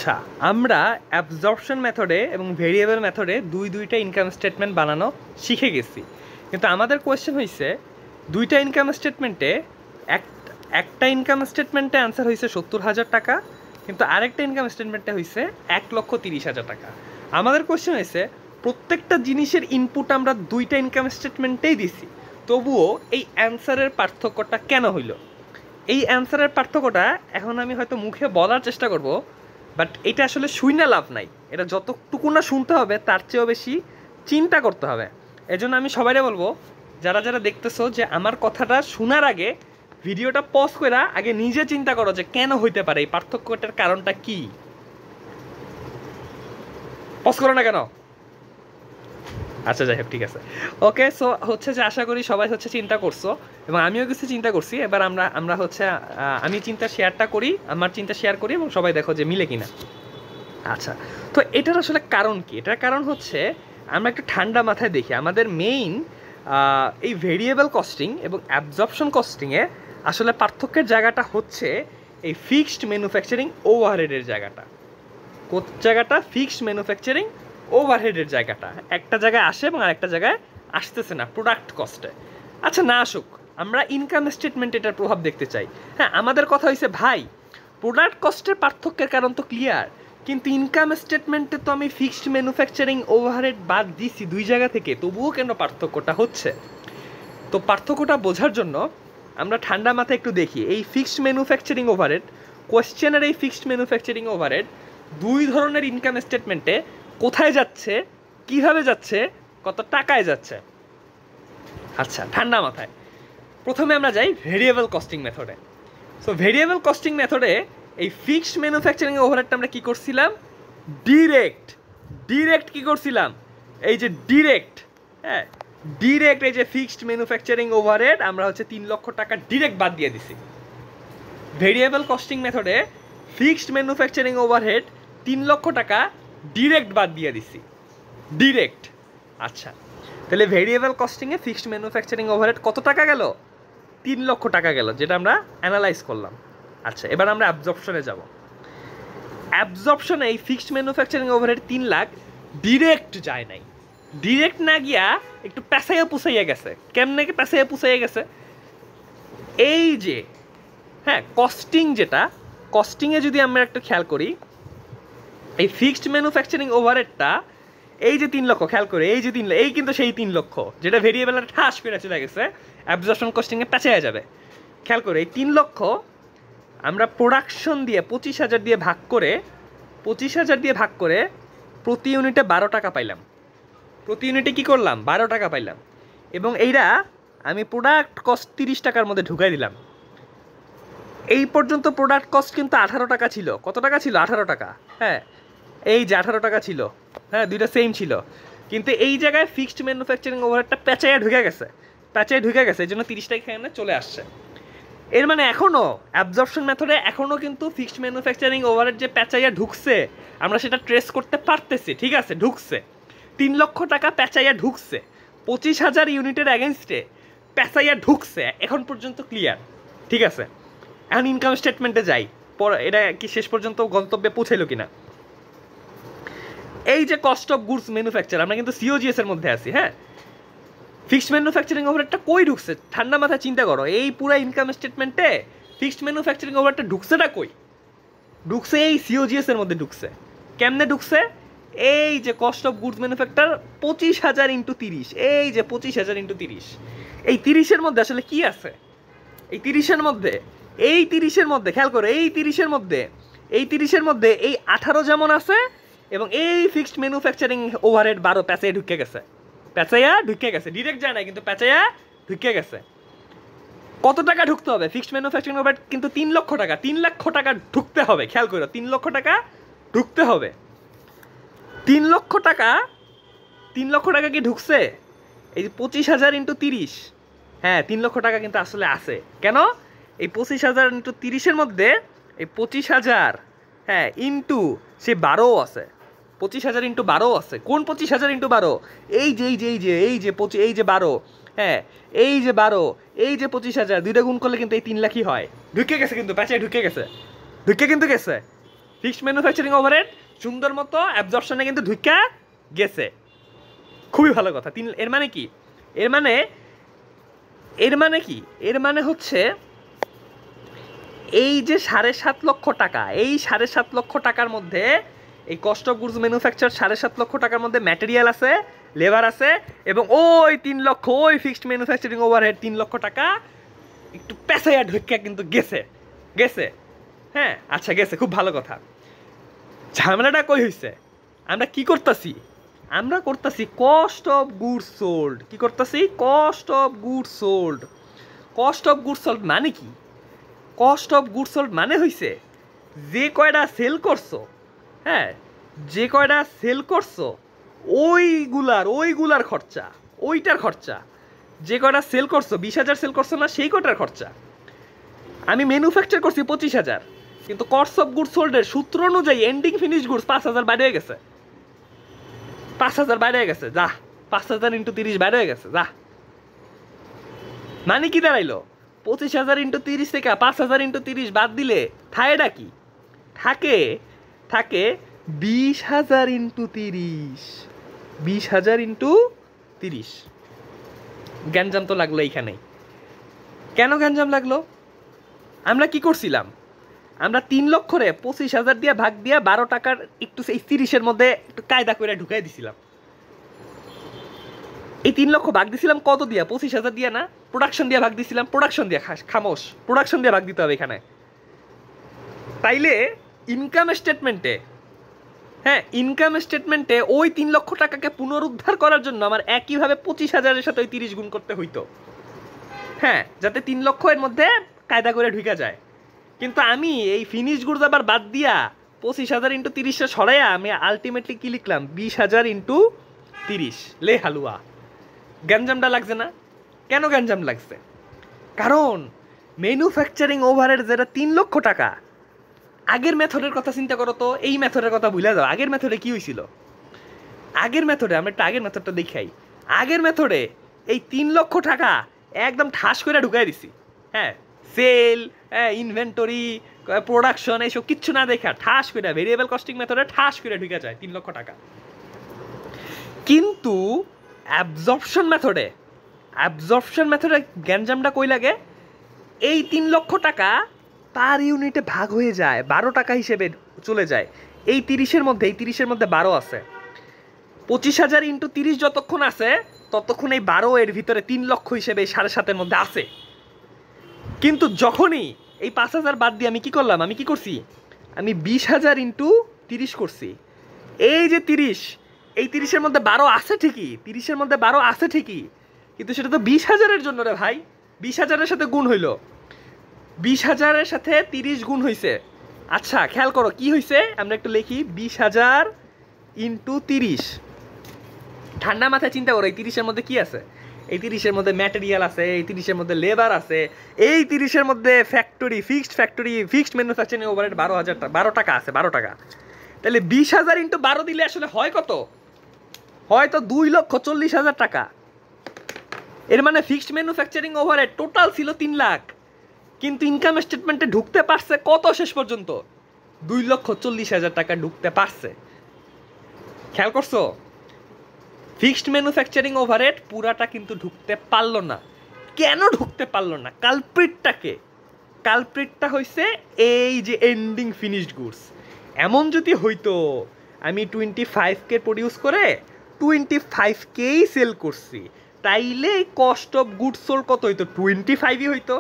আচ্ছা, আমরা অ্যাবজর্পশন মেথডে এবং ভেরিয়েবল মেথডে দুইটা ইনকাম স্টেটমেন্ট বানানো শিখে গেছি, কিন্তু আমাদের কোয়েশ্চেন হয়েছে দুইটা ইনকাম স্টেটমেন্টে একটা ইনকাম স্টেটমেন্টে আনসার হয়েছে 70,000 টাকা, কিন্তু আরেকটা ইনকাম স্টেটমেন্টে হয়েছে 1,30,000 টাকা। আমাদের কোয়েশ্চেন হয়েছে প্রত্যেকটা জিনিসের ইনপুট আমরা দুইটা ইনকাম স্টেটমেন্টেই দিছি, তবুও এই অ্যান্সারের পার্থক্যটা কেন হইল? এই অ্যান্সারের পার্থক্যটা এখন আমি হয়তো মুখে বলার চেষ্টা করব, বাট এটা আসলে শুনে লাভ নাই। এটা যতটুকু না শুনতে হবে তার চেয়েও বেশি চিন্তা করতে হবে। এজন্য আমি সবাইরে বলবো, যারা যারা দেখতেছো, যে আমার কথাটা শোনার আগে ভিডিওটা পজ করে আগে নিজে চিন্তা করো যে কেন হইতে পারে, এই পার্থক্যটার কারণটা কি। পজ করো না কেন? আচ্ছা, যাই হোক, ঠিক আছে, ওকে। সো হচ্ছে যে আশা করি সবাই হচ্ছে চিন্তা করছো এবং আমিও কিছু চিন্তা করছি। এবার আমরা হচ্ছে আমি চিন্তা শেয়ারটা করি, আমার চিন্তা শেয়ার করি এবং সবাই দেখো যে মিলে কিনা। আচ্ছা, তো এটার আসলে কারণ কি? এটার কারণ হচ্ছে আমরা একটু ঠান্ডা মাথায় দেখি আমাদের মেইন এই ভেরিয়েবল কস্টিং এবং অ্যাবজর্পশন কস্টিংয়ে আসলে পার্থক্যের জায়গাটা হচ্ছে এই ফিক্সড ম্যানুফ্যাকচারিং ওভারহেডের জায়গাটা। কোন জায়গাটা? ফিক্সড ম্যানুফ্যাকচারিং ওভারহেডের জায়গাটা একটা জায়গায় আসে এবং আরেকটা জায়গায় আসতেছে না প্রোডাক্ট কস্টে। আচ্ছা, না আসুক, আমরা ইনকাম স্টেটমেন্ট এটার প্রভাব দেখতে চাই। হ্যাঁ, আমাদের কথা হয়েছে ভাই প্রোডাক্ট কস্টের পার্থক্যের কারণ তো ক্লিয়ার, কিন্তু ইনকাম স্টেটমেন্টে তো আমি ফিক্সড ম্যানুফ্যাকচারিং ওভারহেড বাদ দিছি দুই জায়গা থেকে, তবুও কেন পার্থক্যটা হচ্ছে? তো পার্থক্যটা বোঝার জন্য আমরা ঠান্ডা মাথায় একটু দেখি এই ফিক্সড ম্যানুফ্যাকচারিং ওভারহেড, কোয়েশ্চেনের এই ফিক্সড ম্যানুফ্যাকচারিং ওভারহেড দুই ধরনের ইনকাম স্টেটমেন্টে কোথায় যাচ্ছে, কিভাবে যাচ্ছে, কত টাকায় যাচ্ছে। আচ্ছা, ঠান্ডা মাথায় প্রথমে আমরা যাই ভেরিয়েবল কস্টিং মেথডে। সো ভেরিয়েবল কস্টিং মেথডে এই ফিক্সড ম্যানুফ্যাকচারিং ওভারহেডটা আমরা কী করছিলাম? ডিরেক্ট কী করছিলাম? এই যে ডিরেক্ট, হ্যাঁ, ডিরেক্ট এই যে ফিক্সড ম্যানুফ্যাকচারিং ওভারহেড আমরা হচ্ছে 3 লক্ষ টাকা ডিরেক্ট বাদ দিয়ে দিছি। ভেরিয়েবল কস্টিং মেথডে ফিক্সড ম্যানুফ্যাকচারিং ওভারহেড 3 লক্ষ টাকা ডিরেক্ট বাদ দিয়ে দিছি, ডিরেক্ট। আচ্ছা, তাহলে ভেরিয়েবল কস্টিংয়ে ফিক্সড ম্যানুফ্যাকচারিং ওভারহেড কত টাকা গেল? 3 লক্ষ টাকা গেল, যেটা আমরা অ্যানালাইজ করলাম। আচ্ছা, এবার আমরা অ্যাবজর্পশনে যাব। অ্যাবজর্পশনে এই fixed manufacturing overhead 3 lakh direct যায় নাই, ডিরেক্ট না গিয়া একটু পেঁচাইয়া পুষাইয়া গেছে। কেমনে কি পেঁচাইয়া পুষাইয়া গেছে? এই যে, হ্যাঁ, কস্টিং, যেটা কস্টিংয়ে যদি আমরা একটু খেয়াল করি, এই ফিক্সড ম্যানুফ্যাকচারিং ওভারহেডটা এই যে 3 লক্ষ, খেয়াল করে এই যে 3 লক্ষ, এই কিন্তু সেই 3 লক্ষ যেটা ভেরিয়েবলের ঠাস করে চলে গেছে অ্যাবজর্পশন কস্টিংয়ে পেঁচাইয়া যাবে। খেয়াল করে এই 3 লক্ষ আমরা প্রোডাকশন দিয়ে 25,000 দিয়ে ভাগ করে, 25,000 দিয়ে ভাগ করে প্রতি ইউনিটে 12 টাকা পাইলাম। প্রতি ইউনিটে কী করলাম? 12 টাকা পাইলাম। এবং এইটা আমি প্রোডাক্ট কস্ট 30 টাকার মধ্যে ঢুকাই দিলাম। এই পর্যন্ত প্রোডাক্ট কস্ট কিন্তু 18 টাকা ছিল। কত টাকা ছিল? 18 টাকা। হ্যাঁ, এই যে 18 টাকা ছিল, হ্যাঁ, দুইটা সেম ছিল, কিন্তু এই জায়গায় ফিক্সড ম্যানুফ্যাকচারিং ওভারহেডটা পেঁচাইয়া ঢুকে গেছে, এই জন্য 30 টাকা এখানে চলে আসছে। এর মানে এখনও অ্যাবজর্পশন মেথডে এখনও কিন্তু ফিক্সড ম্যানুফ্যাকচারিং ওভারহেড যে পেঁচাইয়া ঢুকছে আমরা সেটা ট্রেস করতে পারতেছি। ঠিক আছে, ঢুকছে 3 লক্ষ টাকা পেঁচাইয়া ঢুকছে, 25,000 ইউনিটের অ্যাগেনস্টে পেঁচাইয়া ঢুকছে, এখন পর্যন্ত ক্লিয়ার। ঠিক আছে, এখন ইনকাম স্টেটমেন্টে যাই, এটা কি শেষ পর্যন্ত গন্তব্যে পৌঁছাইলো কিনা। এই যে কস্ট অফ গুডস ম্যানুফ্যাকচার, আমরা কিন্তু সিওজিএস এর মধ্যে আছি। হ্যাঁ, ফিক্সড ম্যানুফ্যাকচারিং ওভারহেডটা কই ঢুকছে? ঠান্ডা মাথায় চিন্তা করো, এই পুরো ইনকাম স্টেটমেন্টে ফিক্সড ম্যানুফ্যাকচারিং ওভারহেডটা ঢুকছেটা কই? ঢুকছে এই সিওজিএস এর মধ্যে ঢুকছে। কেমনে ঢুকছে? এই যে cost of goods manufacture 25,000 into 30, এই যে 25,000 ইন্টু 30, এই 30-এর মধ্যে আসলে কি আছে? এই 30-এর মধ্যে, এই 30-এর মধ্যে খেয়াল করো, এই 30-এর মধ্যে, এই 30-এর মধ্যে এই 18 যেমন আছে এবং এই ফিক্সড ম্যানুফ্যাকচারিং ওভারহেড 12 পেঁচাইয়া ঢুকে গেছে, ডিরেক্ট যায় না, কিন্তু পেঁচাইয়া ঢুকে গেছে। কত টাকা ঢুকতে হবে? ফিক্সড ম্যানুফ্যাকচারিং ওভারহেড কিন্তু 3 লক্ষ টাকা, 3 লক্ষ টাকা ঢুকতে হবে। খেয়াল করো, 3 লক্ষ টাকা ঢুকতে হবে। 3 লক্ষ টাকা, 3 লক্ষ টাকা কি ঢুকছে? এই যে 25,000 ইন্টু 30, হ্যাঁ, 3 লক্ষ টাকা কিন্তু আসলে আছে। কেন? এই 25,000 ইন্টু 30-এর মধ্যে এই 25,000, হ্যাঁ, ইন্টু সে 12 আছে, 25,000 ইন্টু 12 আছে। কোন 25,000 ইন্টু 12? এই যে 12, হ্যাঁ, এই যে 12, এই যে 25,000, দুইটা গুণ করলে কিন্তু এই 3 লাখই হয়। ঢুকে গেছে, কিন্তু প্যাঁচায় ঢুকে গেছে, কিন্তু গেছে। ফিক্সড ম্যানুফ্যাকচারিং ওভারহেড সুন্দর মতো অ্যাবজর্পশনে কিন্তু ঢুকা গেছে, খুবই ভালো কথা। এর মানে কি? এর মানে হচ্ছে এই যে 7.5 লক্ষ টাকা, এই 7.5 লক্ষ টাকার মধ্যে এই কস্ট অফ গুডস ম্যানুফ্যাকচার 7.5 লক্ষ টাকার মধ্যে ম্যাটেরিয়াল আছে, লেবার আছে, এবং ওই 3 লক্ষ ওই ফিক্সড ম্যানুফ্যাকচারিং ওভারহেড 3 লক্ষ টাকা একটু পেঁচাইয়া ঢুকা কিন্তু গেছে। হ্যাঁ আচ্ছা গেছে, খুব ভালো কথা। ঝামেলাটা কই হয়েছে? আমরা কি করতেছি? আমরা করতেছি কস্ট অফ গুডস সোল্ড। কি করতেছি? Cost of goods sold. Cost of goods sold মানে কি? কস্ট অফ গুডস সোল্ড মানে হইছে যে কয়টা সেল করছো, হ্যাঁ যে কয়টা সেল করছো ওইগুলার খরচা, ওইটার খরচা। যে কয়টা সেল করছো, 20,000 সেল করছো না, সেই কয়টার খরচা। আমি ম্যানুফ্যাকচার করছি 25,000, কিন্তু কস্ট অফ গুডস সোল্ডের সূত্র অনুযায়ী এন্ডিং ফিনিশ গুডস 5,000 বাইরে হয়ে গেছে, 5,000 বাইরে হয়ে গেছে, যা 5,000 × 30 বাইরে হয়ে গেছে, যা। মানে কি দাঁড়াইলো? 25,000 × 30 থেকে 5,000 × 30 বাদ দিলে থাকেটা কি? থাকে 20,000 × 30। 20,000 × 30। গ্যাঞ্জাম তো লাগলো এইখানেই। কেন গ্যাঞ্জাম লাগলো? আমরা কি করছিলাম? আমরা 3 লক্ষরে 25,000 দিয়ে ভাগ দিয়ে 12 টাকার একটু এই 30-এর মধ্যে একটু কায়দা করে ঢুকাই দিছিলাম। এই 3 লক্ষ ভাগ দিছিলাম কত দিয়া? 25,000 দিয়ে না, প্রোডাকশন দিয়ে ভাগ দিছিলাম। প্রোডাকশন দিয়ে খামোশ, প্রোডাকশন দিয়ে ভাগ দিতে হবে এখানে। তাইলে ইনকাম স্টেটমেন্টে, হ্যাঁ ইনকাম স্টেটমেন্টে ওই 3 লক্ষ টাকাকে পুনরুদ্ধার করার জন্য আমার একইভাবে 25,000-এর সাথে ওই 30 গুণ করতে হইতো, হ্যাঁ যাতে 3 লক্ষ এর মধ্যে কায়দা করে ঢুকা যায়। কিন্তু আমি এই ফিনিশ গুডস আবার বাদ দিয়া 25,000 × 30 সরাইয়া আমি আলটিমেটলি কি লিখলাম? 20,000 × 30। লে হালুয়া। গ্যাঞ্জামটা লাগছে না? কেন গ্যাঞ্জাম লাগছে? কারণ ম্যানুফ্যাকচারিং ওভারহেড যেটা 3 লক্ষ টাকা, আগের মেথডের কথা চিন্তা করো তো, এই মেথডের কথা ভুলে যাও। আগের মেথডে কি হয়েছিল? আগের মেথডে আমরা একটা আগের মেথডটা দেখাই। আগের মেথডে এই 3 লক্ষ টাকা একদম ঠাস করে ঢুকাই দিছি, হ্যাঁ সেল, ইনভেন্টরি, প্রোডাকশন এইসব কিচ্ছু না দেখা ঠাস করে ভেরিয়েবল কস্টিং মেথডে ঠাস করে ঢুকে যায় 3 লক্ষ টাকা। কিন্তু অ্যাবজর্পশন মেথডে গ্যাঞ্জামটা কই লাগে? এই 3 লক্ষ টাকা পার ইউনিটে ভাগ হয়ে যায়, 12 টাকা হিসেবে চলে যায়। এই 30-এর মধ্যে 12 আছে। 25,000 × 30 যতক্ষণ আছে ততক্ষণ এই 12 এর ভিতরে 3 লক্ষ হিসেবে 7.5-এর মধ্যে আছে। কিন্তু যখনই এই 5,000 বাদ দিয়ে আমি কি করলাম? আমি 20,000 × 30 করছি। এই যে 30, এই 30-এর মধ্যে 12 আছে ঠিকই, 30-এর মধ্যে 12 আছে ঠিকই, কিন্তু সেটা তো 20,000-এর জন্য রে ভাই। 20,000-এর সাথে গুণ হইল, 20,000-এর সাথে 30 গুণ হয়েছে। আচ্ছা খেয়াল করো কি হয়েছে, আমরা একটু লিখি। 20,000 × 30। ঠান্ডা মাথায় চিন্তা করো এই 30-এর মধ্যে কি আছে? এই 30-এর মধ্যে ম্যাটেরিয়াল আছে, এই 30-এর মধ্যে লেবার আছে, এই 30-এর মধ্যে ফিক্সড ম্যানুফ্যাকচারিং ওভারহেড 12 টাকা আছে, 12 টাকা। তাহলে 20,000 × 12 দিলে আসলে হয় কত? হয়তো 2,40,000 টাকা। এর মানে ফিক্সড ম্যানুফ্যাকচারিং ওভারহেড টোটাল ছিল 3 লাখ, কিন্তু ইনকাম স্টেটমেন্টে ঢুকতে পারছে কত শেষ পর্যন্ত? 2,40,000 টাকা ঢুকতে পারছে। খেয়াল করছো? ফিক্সড ম্যানুফ্যাকচারিং ওভারহেড পুরাটা কিন্তু ঢুকতে পারলো না। কেন ঢুকতে পারলো না? কালপ্রিটটা হইছে এই যে এন্ডিং ফিনিশড গুডস। এমন যদি হইতো আমি 25K প্রডিউস করে 25Kই সেল করছি, তাইলে কস্ট অফ গুডস সোল্ড কত হইতো? 25ই হইতো।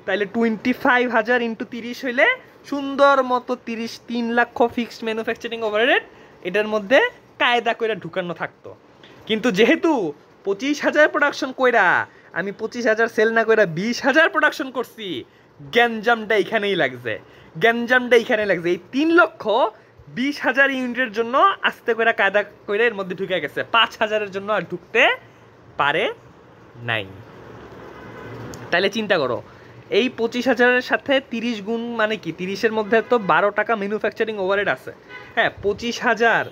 তাইলে 25,000 × 30 হইলে সুন্দর মতো 3 লক্ষ ফিক্সড ম্যানুফ্যাকচারিং ওভারহেড এটার মধ্যে কায়দা করে ঢুকানো থাকতো। কিন্তু যেহেতু 25,000 প্রোডাকশন কইরা আমি 25,000 সেল না কইরা 20,000 প্রোডাকশন করছি, গ্যাঞ্জামটা এইখানেই লাগছে। এই 3 লক্ষ 20,000 ইউনিটের জন্য আস্তে করে কায়দা করে এর মধ্যে ঢুকে গেছে, 5,000-এর জন্য আর ঢুকতে পারে নাই। তাহলে চিন্তা করো এই 25,000-এর সাথে 30 গুণ মানে কি? 30-এর মধ্যে তো 12 টাকা ম্যানুফ্যাকচারিং ওভারহেড আছে, হ্যাঁ 25,000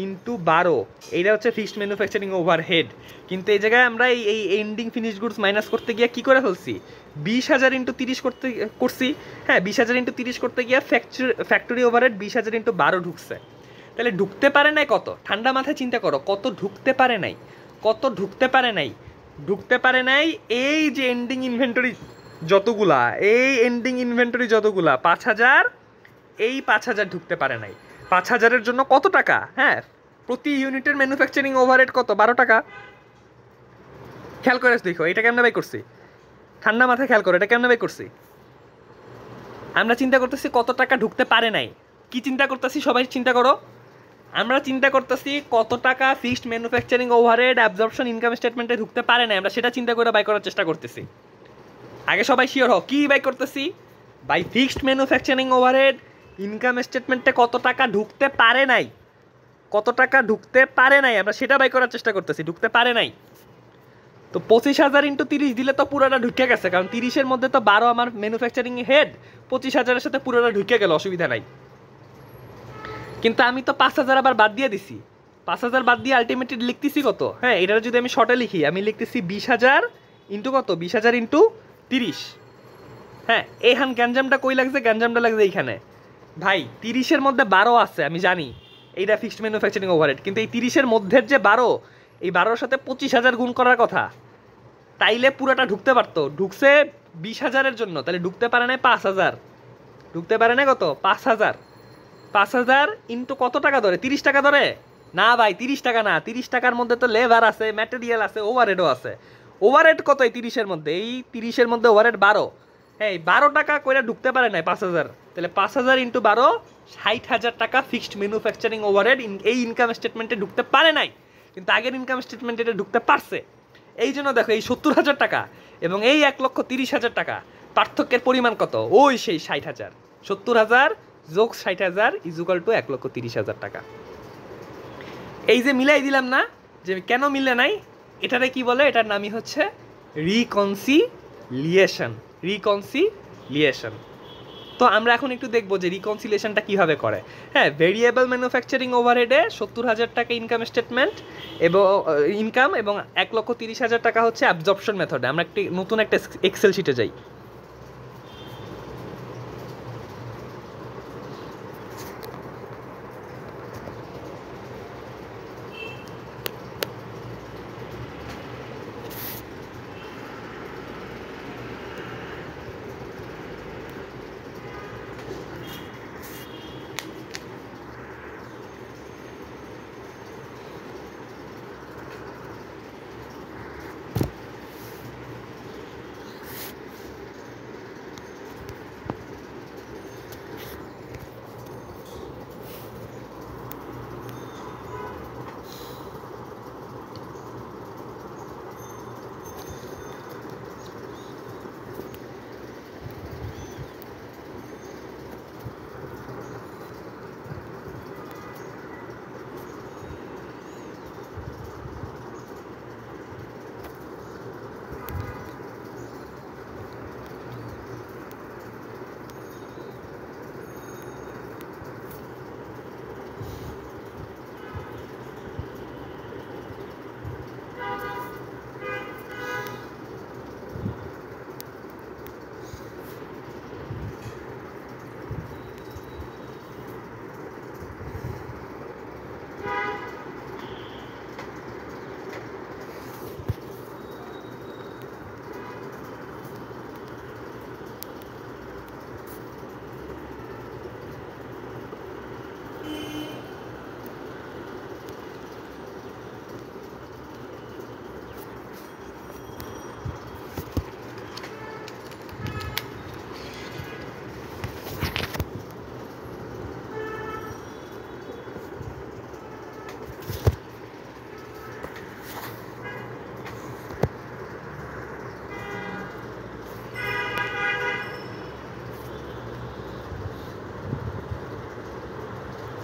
ইন্টু 12, এইটা হচ্ছে ফিক্সড ম্যানুফ্যাকচারিং ওভারহেড। কিন্তু এই জায়গায় আমরা এই এন্ডিং ফিনিশ গুডস মাইনাস করতে গিয়ে কী করে ফেলছি, 20,000 ইন্টু 30 করছি। হ্যাঁ, 20,000 ইন্টু 30 করতে গিয়ে ফ্যাক্টরি ওভারহেড 20,000 ইন্টু 12 ঢুকছে। তাহলে ঢুকতে পারে নাই কত, ঠান্ডা মাথায় চিন্তা করো, কত ঢুকতে পারে নাই, কত ঢুকতে পারে নাই। ঢুকতে পারে নাই এই যে এন্ডিং ইনভেন্টরি যতগুলা, এই এন্ডিং ইনভেন্টরি যতগুলা 5,000, এই 5,000 ঢুকতে পারে নাই। 5,000-এর জন্য কত টাকা, হ্যাঁ প্রতি ইউনিটের ম্যানুফ্যাকচারিং ওভারহেড কত, 12 টাকা। খেয়াল করে দেখো এটা কেমনে বাই করছি, ঠান্ডা মাথায় খেয়াল করো এটা কেমনে বাই করছি। আমরা চিন্তা করতেছি কত টাকা ঢুকতে পারে নাই, কি চিন্তা করতেছি সবাই চিন্তা করো, আমরা চিন্তা করতেছি কত টাকা fixed manufacturing overhead absorption income স্টেটমেন্টে ঢুকতে পারে না, আমরা সেটা চিন্তা করে বাই করার চেষ্টা করতেছি। আগে সবাই শিওর হও কি বাই করতেছি, by fixed manufacturing overhead income স্টেটমেন্টে কত টাকা ঢুকতে পারে নাই, কত টাকা ঢুকতে পারে নাই আমরা সেটা বাই করার চেষ্টা করতেছি, ঢুকতে পারে নাই। তো 25,000 ইন্টু 30 দিলে তো পুরোটা ঢুকে গেছে, কারণ 30-এর মধ্যে তো 12 আমার ম্যানুফ্যাকচারিং হেড, 25,000-এর সাথে পুরোটা ঢুকে গেল, অসুবিধা নাই। কিন্তু আমি তো 5,000 আবার বাদ দিয়ে দিছি, 5,000 বাদ দিয়ে আলটিমেটলি লিখতেছি কত, হ্যাঁ এটা যদি আমি শর্টে লিখি আমি লিখতেছি 20,000 ইন্টু কত, 20,000 ইন্টু 30। হ্যাঁ এইখান গ্যাঞ্জামটা কই লাগছে, গ্যাঞ্জামটা লাগছে এইখানে। ভাই 30-এর মধ্যে 12 আছে আমি জানি, এইটা ফিক্সড ম্যানুফ্যাকচারিং ওভারহেড, কিন্তু এই 30-এর মধ্যে যে 12, এই 12-এর সাথে 25,000 গুণ করার কথা, তাইলে পুরোটা ঢুকতে পারতো। ঢুকছে 20,000-এর জন্য, তাহলে ঢুকতে পারে না 5,000, ঢুকতে পারে না কত, 5,000। 5,000 ইন্টু কত টাকা ধরে, 30 টাকা ধরে না ভাই, 30 টাকা না, 30 টাকার মধ্যে তো লেবার আছে, ম্যাটেরিয়াল আছে, ওভারহেডও আছে। ওভারহেড কত এই 30-এর মধ্যে, এই 30-এর মধ্যে ওভারহেড 12, হ্যাঁ 12 টাকা করে ঢুকতে পারে না 5,000, তাহলে 5,000 ইন্টু 12 60,000 টাকা ফিক্সড ম্যানুফ্যাকচারিং ওভারহেড এই ইনকাম স্টেটমেন্টে ঢুকতে পারে নাই, কিন্তু আগের ইনকাম স্টেটমেন্টে এটা ঢুকতে পারছে। এই জন্য দেখো এই 70,000 টাকা এবং এই 1,30,000 টাকা পার্থক্যের পরিমাণ কত, ওই সেই 60,000, 70,000 যোগ 60,000 ইজুকাল টু 1,30,000 টাকা। এই যে মিলাই দিলাম না, যে কেন মিলে নাই, এটারে কি বলে, এটার নামই হচ্ছে রিকনসিলিয়েশন, রিকনসিলিয়েশন। তো আমরা এখন একটু দেখবো যে রিকনসিলিয়েশনটা কীভাবে করে। হ্যাঁ, ভেরিয়েবল ম্যানুফ্যাকচারিং ওভারহেডে 70,000 টাকা ইনকাম স্টেটমেন্ট এবং ইনকাম, এবং 1,30,000 টাকা হচ্ছে অ্যাবজর্পশন মেথডে। আমরা একটি নতুন একটা এক্সেল শিটে যাই।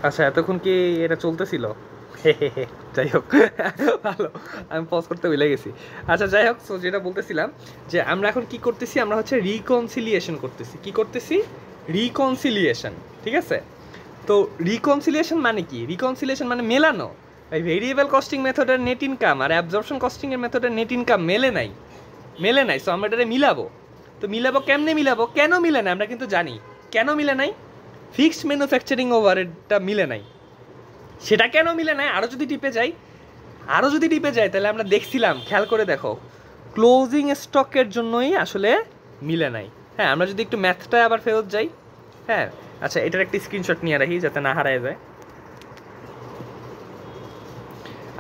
আচ্ছা, এতক্ষণ কি এটা চলতেছিল? যাই হোক, ভালো, আমি পজ করতে ভুলে গেছি। আচ্ছা যাই হোক, সো যেটা বলতেছিলাম যে আমরা এখন কি করতেছি, আমরা হচ্ছে রিকনসিলিয়েশন করতেছি। কি করতেছি? রিকনসিলিয়েশন, ঠিক আছে। তো রিকনসিলিয়েশন মানে কি? রিকনসিলিয়েশন মানে মেলানো। ভাই ভেরিয়েবল কস্টিং মেথডের নেট ইনকাম আর অ্যাবজর্পশন কস্টিংয়ের মেথডের নেট ইনকাম মেলে নাই। সো আমরা এটারে মিলাবো। তো মিলাবো কেমনে মিলাবো? কেন মিলে না আমরা কিন্তু জানি কেন মিলে নাই। ফিক্সড ম্যানুফ্যাকচারিং ওভারহেডটা মিলে নাই। সেটা কেন মিলে নাই? আরও যদি টিপে যাই তাহলে আমরা দেখছিলাম, খেয়াল করে দেখো, ক্লোজিং স্টকের জন্যই আসলে মিলে নাই। হ্যাঁ, আমরা যদি একটু ম্যাথটা আবার ফেরত যাই। হ্যাঁ, আচ্ছা, এটার একটা স্ক্রিনশট নিয়ে রাখি যাতে না হারায় যায়।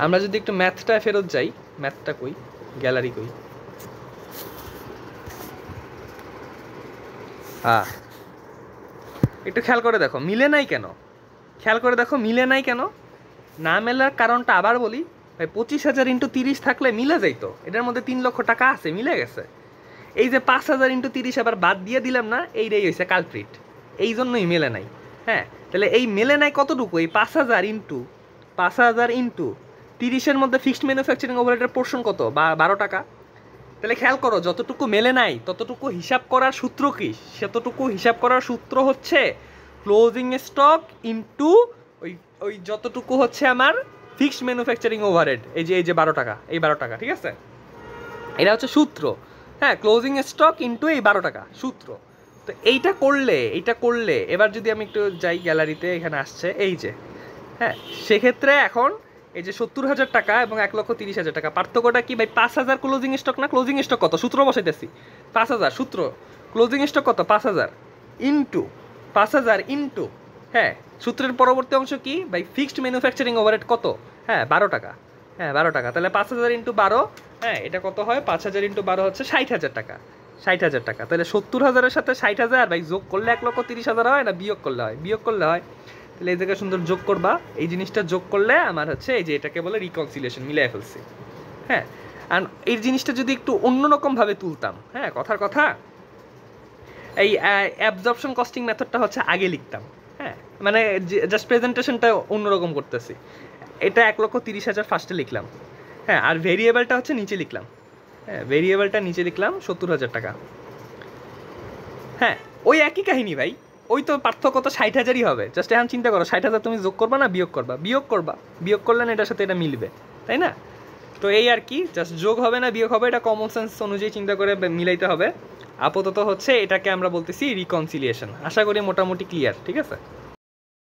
আমরা যদি একটু ম্যাথটা ফেরত যাই, ম্যাথটা কই, গ্যালারি কই, একটু খেয়াল করে দেখো মিলে নাই কেন। না মেলার কারণটা আবার বলি। ভাই 25,000 × 30 থাকলে মিলে যাইতো, এটার মধ্যে 3 লক্ষ টাকা আছে, মিলে গেছে। এই যে 5,000 × 30 আবার বাদ দিয়ে দিলাম না, এইটাই হয়েছে কালপ্রিট, এই জন্যই মেলে নাই। হ্যাঁ, তাহলে এই মেলে নাই কতটুকু? এই 5,000 × 30-এর মধ্যে ফিক্সড ম্যানুফ্যাকচারিং ওভারহেডের পোর্শন কত? 12 টাকা। তাহলে খেয়াল করো, যতটুকু মেলে নাই ততটুকু হিসাব করার সূত্র কি? সেতটুকু হিসাব করার সূত্র হচ্ছে ক্লোজিং স্টক ইনটু ওই যতটুকু হচ্ছে আমার ফিক্সড ম্যানুফ্যাকচারিং ওভারহেড, এই যে 12 টাকা, এই 12 টাকা, ঠিক আছে? এটা হচ্ছে সূত্র। হ্যাঁ, ক্লোজিং স্টক ইনটু এই 12 টাকা সূত্র। তো এইটা করলে এবার যদি আমি একটু যাই গ্যালারিতে, এখানে আসছে এই যে, হ্যাঁ, সেক্ষেত্রে এখন এই যে 70,000 টাকা এবং 1,30,000 টাকা, পার্থক্যটা কি ভাই? 5,000 ক্লোজিং স্টক না? ক্লোজিং স্টক কত? সূত্র বসাইতেছি, 5,000 সূত্র, ক্লোজিং স্টক কত? 5,000 ইন্টু, হ্যাঁ, সূত্রের পরবর্তী অংশ কি ভাই? ফিক্সড ম্যানুফ্যাকচারিং ওভারহেড কত? হ্যাঁ, 12 টাকা। হ্যাঁ, 12 টাকা। তাহলে 5,000 × 12, হ্যাঁ, এটা কত হয়? 5,000 × 12 হচ্ছে 60,000 টাকা। 60,000 টাকা। তাহলে 70,000-এর সাথে 60,000 ভাই যোগ করলে 1,30,000 হয় না বিয়োগ করলে হয়? তাহলে এই জায়গায় সুন্দর যোগ করবা, এই জিনিসটা যোগ করলে আমার হচ্ছে এই যে এটাকে বলে রিকনসিলিয়েশন, মিলাই ফেলছি। হ্যাঁ, আর এই জিনিসটা যদি একটু অন্যরকমভাবে তুলতাম, হ্যাঁ, কথার কথা, এই অ্যাবজর্পশন কস্টিং মেথডটা হচ্ছে আগে লিখতাম। হ্যাঁ, মানে জাস্ট প্রেজেন্টেশনটা অন্যরকম করতেছি। এটা 1,30,000 ফার্স্টে লিখলাম। হ্যাঁ, আর ভেরিয়েবলটা হচ্ছে নিচে লিখলাম। হ্যাঁ, ভেরিয়েবলটা নিচে লিখলাম 70,000 টাকা। হ্যাঁ, ওই একই কাহিনী ভাই, ওই তো পার্থক্য তো 60,000-ই হবে। জাস্ট এখন চিন্তা করো, 60,000 তুমি যোগ করবা না বিয়োগ করলে না এটার সাথে এটা মিলবে, তাই না? তো এই আর কি, জাস্ট যোগ হবে না বিয়োগ হবে, এটা কমন সেন্স অনুযায়ী চিন্তা করে মিলাইতে হবে। আপাতত হচ্ছে এটাকে আমরা বলতেছি রিকনসিলিয়েশন। আশা করি মোটামুটি ক্লিয়ার, ঠিক আছে?